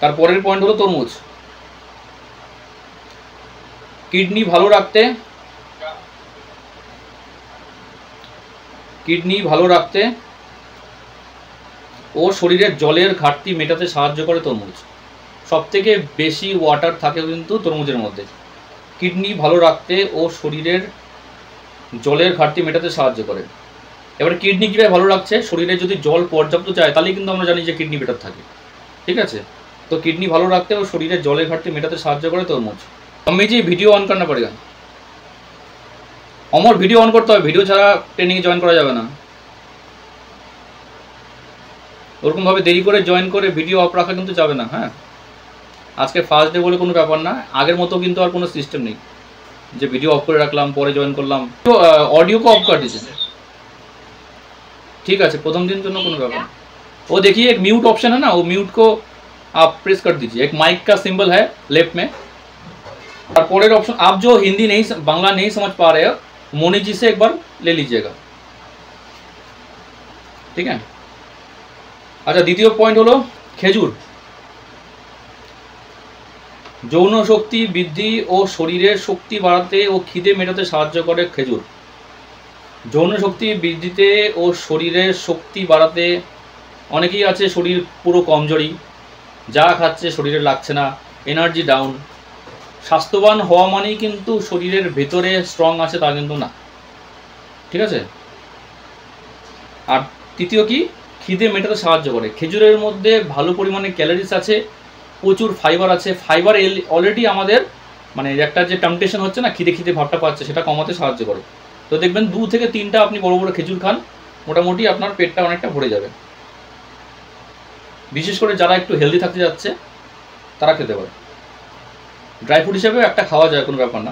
তারপরের পয়েন্ট হলো তরমুজ। কিডনি ভালো রাখতে ও শরীরের জলের ঘাটতি মেটাতে সাহায্য করে তরমুজ। সবথেকে বেশি ওয়াটার থাকে কিন্তু তরমুজের মধ্যে। কিডনি ভালো রাখতে ও শরীরের জলের ঘাটতি মেটাতে সাহায্য করে। এবার কিডনি কীভাবে ভালো রাখছে, শরীরে যদি জল পর্যাপ্ত চায় তাহলেই কিন্তু আমরা জানি যে কিডনি বেটার থাকে, ঠিক আছে। তো কিডনি ভালো রাখতে ও শরীরের জলের ঘাটতি মেটাতে সাহায্য করে তরমুজ। আমি যে ভিডিও অন করনা পড়েগা, অমর ভিডিও অন করতে হবে, ভিডিও ছাড়া ট্রেনিংয়ে জয়েন করা যাবে না। ওরকমভাবে দেরি করে জয়েন করে ভিডিও অফ রাখা কিন্তু যাবে না। হ্যাঁ, আজকে ফার্স্ট ডে বলে কোনো ব্যাপার না, আগের মতো কিন্তু আর কোনো সিস্টেম নেই যে ভিডিও অফ করে রাখলাম পরে জয়েন করলাম। তো ऑडियो को ऑफ कर दीजिए, ठीक है, प्रथम दिन जন্য কোনো ব্যাপার। वो देखिए एक म्यूट ऑप्शन है ना, वो म्यूट को आप प्रेस कर दीजिए। एक माइक का सिंबल है लेफ्ट में, और पॉरेर ऑप्शन। आप जो हिंदी नहीं बांग्ला नहीं समझ पा रहे हो, मोनी जी से एक बार ले लीजिएगा, ठीक है। अच्छा, द्वितीय पॉइंट हलो खेजूर। যৌন শক্তি বৃদ্ধি ও শরীরের শক্তি বাড়াতে ও খিদে মেটাতে সাহায্য করে খেজুর। যৌন শক্তি বৃদ্ধিতে ও শরীরের শক্তি বাড়াতে, অনেকেই আছে শরীর পুরো কমজোরি, যা খাচ্ছে শরীরে লাগছে না, এনার্জি ডাউন। স্বাস্থ্যবান হওয়া মানেই কিন্তু শরীরের ভেতরে স্ট্রং আছে তা কিন্তু না, ঠিক আছে। আর তৃতীয় কি, খিদে মেটাতে সাহায্য করে। খেজুরের মধ্যে ভালো পরিমাণে ক্যালোরিজ আছে, প্রচুর ফাইবার আছে। ফাইবার অলরেডি আমাদের মানে একটা যে টেম্পটেশন হচ্ছে না, খিদে খিদে ভাবটা পাচ্ছে, সেটা কমাতে সাহায্য করে। তো দেখবেন 2 থেকে 3টা আপনি বড় বড় খেজুর খান, মোটামুটি আপনার পেটটা অনেকটা ভরে যাবে। বিশেষ করে যারা একটু হেলদি থাকতে যাচ্ছে তারা খেতে পারে। ড্রাই ফ্রুট হিসেবে একটা খাওয়া যায়, কোনো ব্যাপার না।